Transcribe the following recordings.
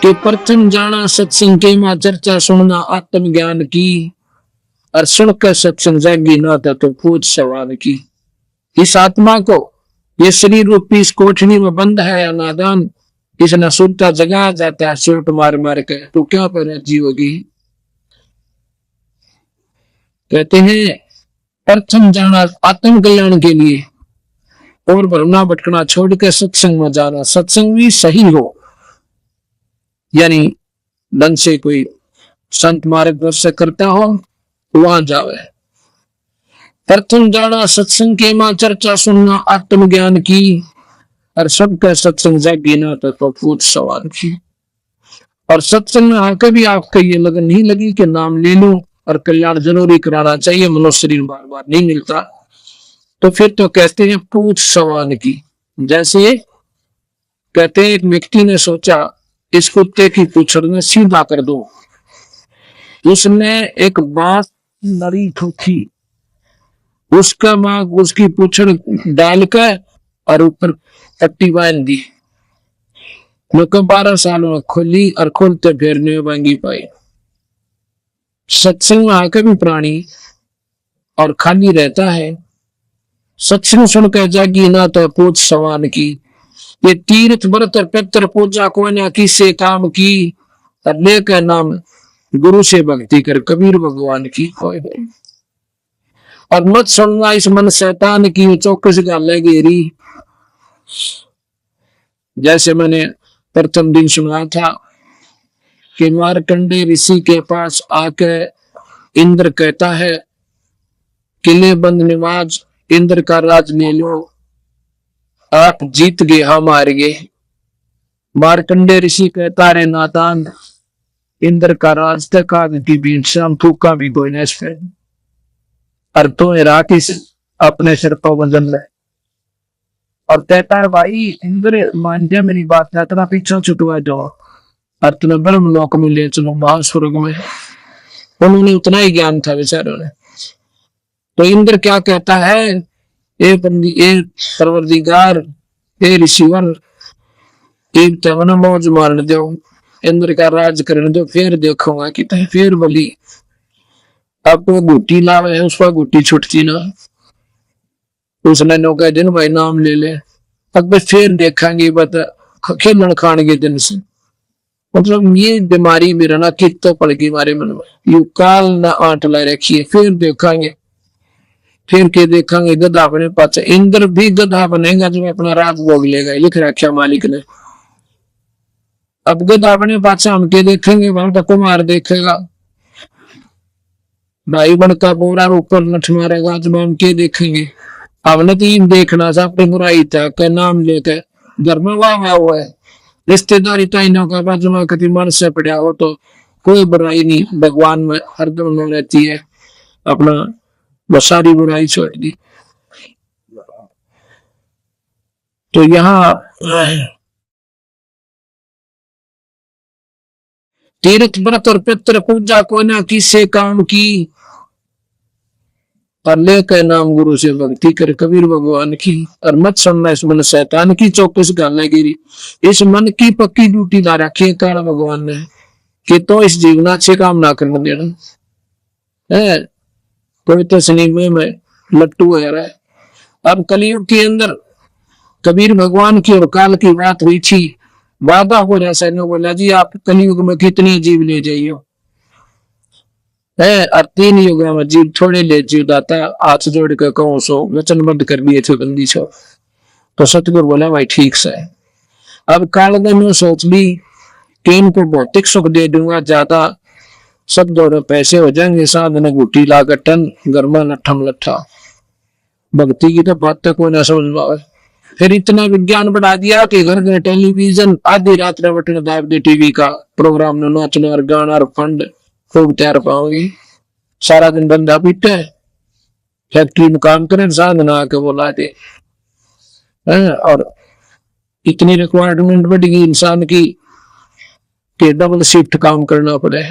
कि प्रथम जाना सत्संग के मां चर्चा सुनना आत्मज्ञान की, और सुनकर सत्संग जागी ना था तो पूछ सवाल की। इस आत्मा को ये शरीर रूपी इस कोठरी में बंद है या नादान, इसने सुनता जगा जाता है चोट मार मार के, तो क्या पर जीवोगी। कहते हैं प्रथम जाना आत्म कल्याण के लिए और भरना भटकना छोड़ के सत्संग में जाना। सत्संग भी सही हो, यानी ढंग से कोई संत मार्गदर्शन करता हो वहां जावे। प्रथम जाना सत्संग के मां चर्चा सुनना आत्मज्ञान की, और सबका सत्संग जागी ना तो पूछ सवाल की। और सत्संग में आकर भी आपका ये लगन नहीं लगी कि नाम ले लो और कल्याण जरूरी कराना चाहिए, मनुष्य शरीर बार बार नहीं मिलता, तो फिर तो कहते हैं पूछ सवाल की। जैसे कहते हैं एक व्यक्ति ने सोचा इस कुत्ते की पूछड़ में सीधा कर दो, उसने एक बांस नरी ठोकी, उसका मां उसकी पूछड़ डालकर और ऊपर पट्टी बांध दी। 12 सालों में खोली और खोलते फिर नहीं बांगी पाई। सत्संग में आकर भी प्राणी और खाली रहता है। सत्संग सुनकर जागी ना तो पूछ सवाल की। ये तीर्थ व्रत और पितर पूजा को न किसे काम की, और लेकर नाम गुरु से भक्ति कर कबीर भगवान की। और मत सुनना इस मन शैतान की, चौकस गाले घेरी। जैसे मैंने प्रथम दिन सुना था कि मारकंडे ऋषि के पास आकर इंद्र कहता है किले बंद निवाज इंद्र का राज ले लो, आप जीत गए हम हार गए। मारकंडे ऋषि कहता रे नादान, इंद्र का राज तक की बीच शाम थूका भी कोई नहीं, और तो राकेश अपने सिर पर वजन ले। और कहता है भाई इंद्र मान जा मेरी बात, तेरा पीछा छुटवा जाओ और तुम्हें ब्रह्म लोक में ले चलो महास्वर्ग में। उन्होंने उतना ही ज्ञान था बेचारों ने। तो इंद्र क्या कहता है, ए परवरदिगार, ए ऋषिवर, एक तवन मौज मारने दो, इंद्र का राज करने दो, फिर देखूंगा कि फिर बोली। अब तो गुट्टी लावे है, उस पर गुट्टी छुटती ना। उसने नौका दिन भाई नाम ले ले, अब फिर देखेंगे बता खेलन खाने के दिन से। मतलब ये बीमारी मेरा ना कित तो पड़ गई हमारे मन में, यू काल ना आंट ला रखी है, फिर देखेंगे। फिर के देखेंगे गधा बने पाचा, इंद्र भी गधा बनेगा जो अपना राज भोग लेगा, लिख रखा मालिक ने। अब गधा बने पाचा हम के देखेंगे, वहां कुमार देखेगा, भाई बन का बोरा ऊपर नठ मारेगा जब हम के देखेंगे। हमने तो देखना था अपनी बुराई था के नाम लेकर घर में वाह हुआ है, रिश्तेदारी टाइनों का बाजू में कभी मन से पड़ा हो तो कोई बुराई नहीं, भगवान में हरदम में रहती है, अपना वो सारी बुराई छोड़ दी। तो यहाँ तीर्थ व्रत और पितृ पूजा को ना किसे काम की, और लेकर नाम गुरु से भक्ति कर कबीर भगवान की। और मत सुनना इस मन शैतान की, चौकस गालने गिरी। इस मन की पक्की ड्यूटी ला रखी है काला भगवान ने कि तो इस जीवन अच्छे काम ना करने देना है। कोई तो सिनेमे में लट्टू है रहा है। अब कलयुग के अंदर कबीर भगवान की और काल की बात हुई थी, वादा हो जैसा ने बोला जी आप कलयुग में कितने जीव ले जाइए है, और 3 युग में जीव थोड़े ले जीव दाता, हाथ जोड़ के कहूं सो वचनबद्ध कर दिए थे बंदी छो। तो सतगुरु बोला भाई ठीक से। अब काल ने सोच ली कि इनको भौतिक सुख दे दूंगा ज्यादा, सब दौड़े पैसे हो जाएंगे, साधन गुटी लाकर टन घर में लट्ठम लट्ठा। भक्ति की तो बात तक कोई ना समझ पाए। फिर इतना विज्ञान बढ़ा दिया कि घर घर टेलीविजन, आधी रात में बटन दाब दे टीवी का प्रोग्राम में नाचना और गाना और फंड खूब तैयार पाओगे। सारा दिन बंदा पीटे है, फैक्ट्री में काम करें, साधना आके बोला दे। और इतनी रिक्वायरमेंट बढ़ गई इंसान की कि डबल शिफ्ट काम करना पड़े।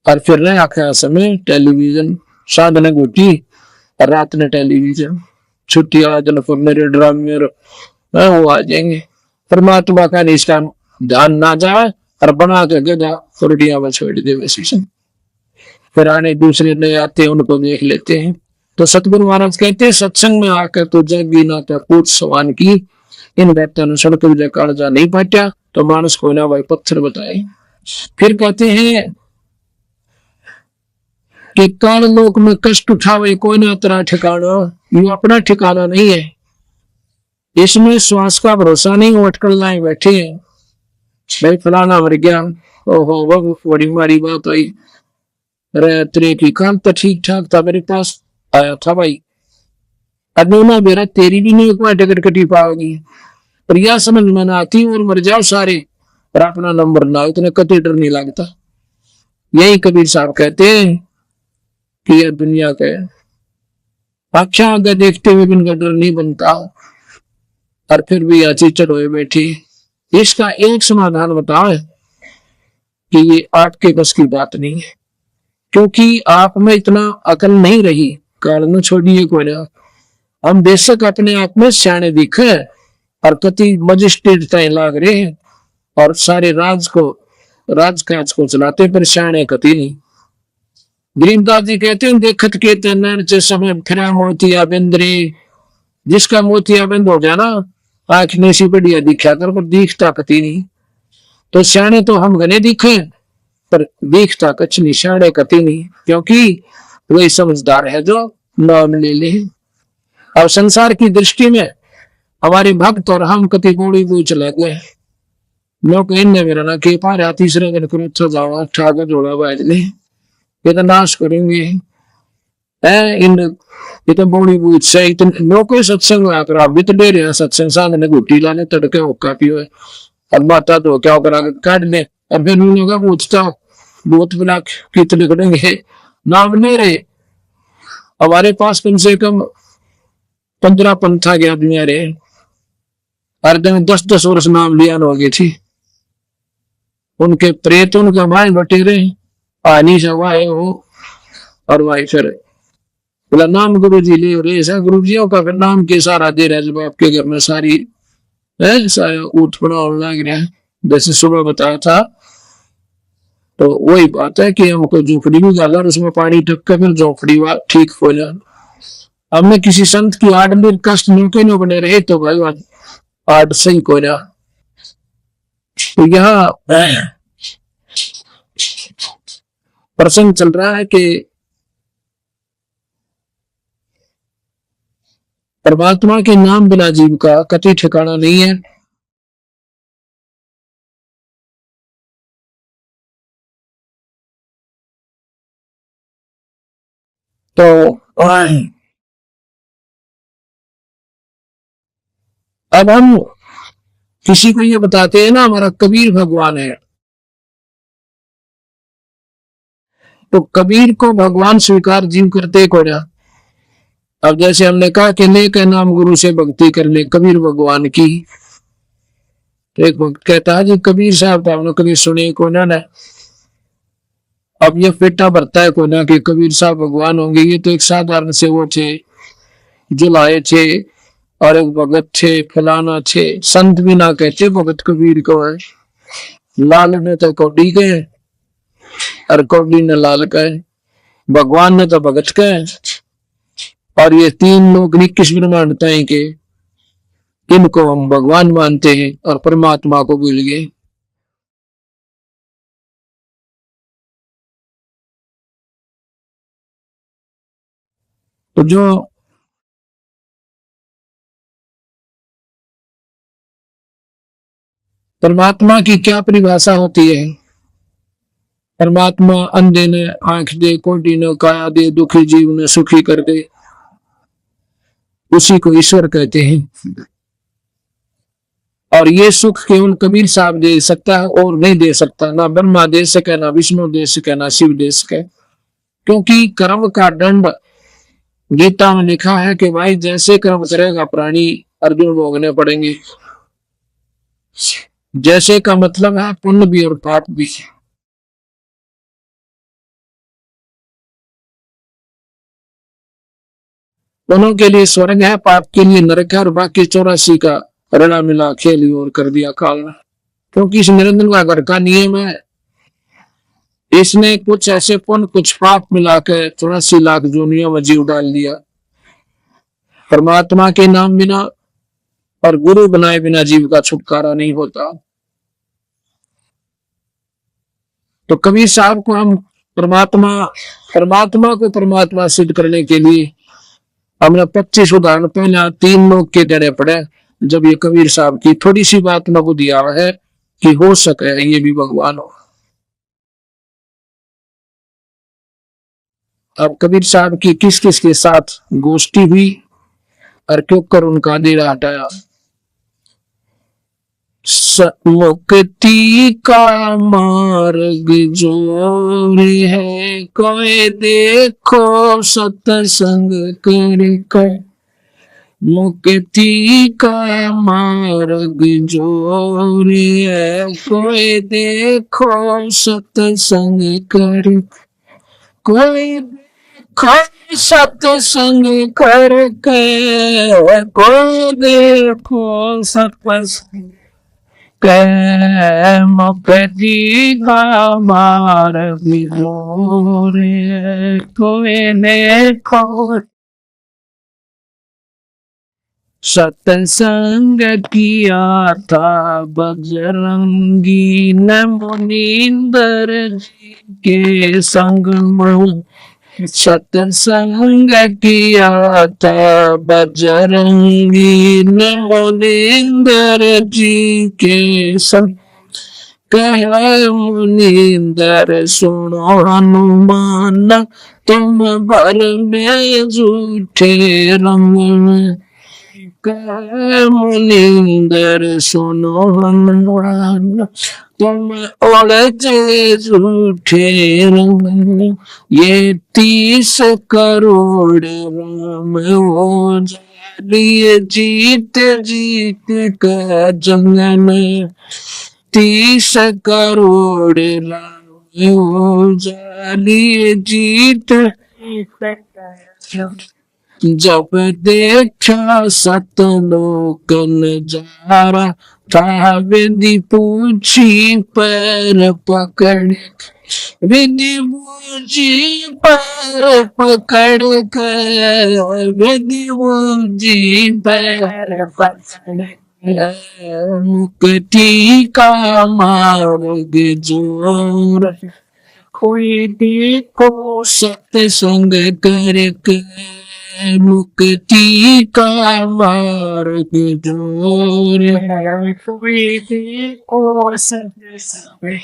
और फिर रहे आखिर समय टेलीविजन, साधना गुटी और रात में टेलीविजन, छुट्टी वाला दिन फिर मेरे ड्रामे वो आ जाएंगे। परमात्मा का निष्ठा ध्यान ना जाए और बना के गधा कुर्डिया में छोड़ दे वैसे से। फिर आने दूसरे नए आते हैं, उनको देख लेते हैं। तो सतगुरु महाराज कहते हैं सत्संग में आकर तो जग ना पूछ सवान की, इन व्यक्तियों सड़क कालजा नहीं पाटा तो मानस को ना भाई पत्थर बताए। फिर कहते हैं कि काल लोक में कष्ट उठावे कोई ना तेरा ठिकाना, ये अपना ठिकाना नहीं है। इसमें श्वास का भरोसा नहीं, वो अटकल लाए बैठे हैं। भाई फलाना मर गया, ओहो वो बड़ी मारी बात आई, अरे तेरे की काम तो ठीक ठाक था, मेरे पास आया था भाई, अनोना मेरा तेरी भी नहीं एक बार टिकट कटी पाओगी, पर यह समझ में ना आती और मर जाओ सारे, पर अपना नंबर ना इतने कति डर नहीं लगता। यही कबीर साहब कहते हैं कि यह दुनिया के अच्छा आगे देखते हुए इनका डर नहीं बनता, और फिर भी अच्छी चढ़ोए बैठी। इसका एक समाधान बताओ कि ये आपके बस की बात नहीं है, क्योंकि आप में इतना अकल नहीं रही। कारण छोड़िए कोई ना, हम बेशक अपने आप में सियाने दिखे और कति मजिस्ट्रेट तय लाग रहे हैं और सारे राजकाज को चलाते, पर सियाने कति नहीं। गरीबदास जी कहते हैं देखत के तनर च समय खरा मोतिया बिंदरे, जिसका मोतिया बिंद हो जाना आंख ने सी बढ़िया दिखा कर, पर दिखता कति नहीं। तो सियाने तो हम घने दिखे, पर दिखता कछ नहीं, सियाने कति नहीं, क्योंकि वही समझदार है जो नाम ले ले। अब संसार की दृष्टि में हमारे भक्त और हम कति गोड़ी वो चले गए। लोग इनने मेरा ना के पार तीसरे दिन क्रोध जावा ठाकर जोड़ा बाजने, ये तो नाश करेंगे। इन ये तो बड़ी बूझ से इतने लोग सत्संग में आकर आप भी तो ले रहे हैं सत्संग, सामने घुट्टी लाने तड़के होका पियो, अब माता तो क्या करा काट ले, और फिर उन लोग पूछता बहुत बिना कितने करेंगे, नाम नहीं रहे। हमारे पास कम से कम 15 पंथा के आदमी रहे, हर दिन 10-10 वर्ष नाम लिया होगी थी, उनके प्रेत उनके माए बटेरे आनी सवाए हो, और वाई फिर बोला नाम गुरु जी ले रहे, ऐसा गुरु जी का फिर नाम के सारा दे रहा है। जब आपके घर में सारी ऊट पड़ा लग रहा है, जैसे सुबह बताया था, तो वही बात है कि हमको झोपड़ी भी डाला, उसमें पानी टक कर फिर झोपड़ी ठीक हो जाए। हमने किसी संत की आड़ में कष्ट न्यूके न बने रहे तो भाई आड़ सही को ना। तो यहाँ प्रसंग चल रहा है कि परमात्मा के नाम बिना जीव का कति ठिकाना नहीं है। तो अब हम किसी को ये बताते हैं ना हमारा कबीर भगवान है, तो कबीर को भगवान स्वीकार जीव करते को ना। अब जैसे हमने कहा कि ले के नाम गुरु से भक्ति कर ले कबीर भगवान की, तो एक भक्त कहता है जी कबीर साहब तो हमने कभी सुने को ना। अब ये पेटा भरता है को ना कि कबीर साहब भगवान होंगे, ये तो एक साधारण से वो थे जो लाए थे, और एक भगत थे फलाना थे, संत भी ना कहते भगत कबीर को है। लाल ने तो कौड़ी कहे और कौड़ी ने लाल कहे, भगवान ने तो भगत कहे, और ये तीन लोग 21 ब्रह्मांड तय के इनको हम भगवान मानते हैं और परमात्मा को भूल गए। तो जो परमात्मा की क्या परिभाषा होती है? परमात्मा अंधे ने आंख दे, कोटी ने काया दे, दुखी जीव ने सुखी कर दे, उसी को ईश्वर कहते हैं। और ये सुख केवल कबीर साहब दे सकता है और नहीं दे सकता, ना ब्रह्मा दे सके, ना विष्णु दे सके, ना शिव दे सके, क्योंकि कर्म का दंड गीता में लिखा है कि भाई जैसे कर्म करेगा प्राणी अर्जुन भोगने पड़ेंगे। जैसे का मतलब है पुण्य भी और पाप भी। दोनों के लिए स्वर्ग है, पाप के लिए नरक है, और बाकी 84 का रड़ा मिला खेली और कर दिया काल। क्योंकि इस निरंजन का घर का नियम है, इसने कुछ ऐसे पुण्य कुछ पाप मिला के 84 लाख जोनियों में जीव डाल दिया। परमात्मा के नाम बिना और गुरु बनाए बिना जीव का छुटकारा नहीं होता। तो कबीर साहब को हम परमात्मा परमात्मा को परमात्मा सिद्ध करने के लिए हमने 25 उदाहरण पहले 3 लोग के देने पड़े। जब ये कबीर साहब की थोड़ी सी बात में को दिया है कि हो सके ये भी भगवान हो। अब कबीर साहब की किस किस के साथ गोष्ठी हुई और क्यों कर उनका डेरा हटाया। मुक्ति का मार्ग जोर है, कोई देखो सत्संग कर। मुक्ति का मार्ग जोर है, कोई देखो सत्संग कर। कोई देखो सत्संग करके, कोई देखो सत्संग मुक्ति का मार्ग जोर है, कोई देखो सत्संग किया था बजरंगी ने मुनींदर जी के संग में। सत्संग किया था बजरंगी ने मुनींदर जी के संग। कहे मुनींदर सुनो हनुमान, तुम भर में झूठे रंग में। मुनींदर सुनो हनुमान, तुम उलझे झूठे रंग। ये 30 करोड़ राम हो जालिए जीत जीत का जंग में। 30 करोड़ राम हो जालिए जीत। जब देखा सतलोक नजारा था, विधि पूछी पैर पकड़। विधि पूछी पैर पकड़ कर, विधि पूछी पैर पकड़। मुक्ति का मार्ग जोर, कोई देखो सत्संग करके। मुक्ति का मार्ग जोर है, कोई देखो सत्संग।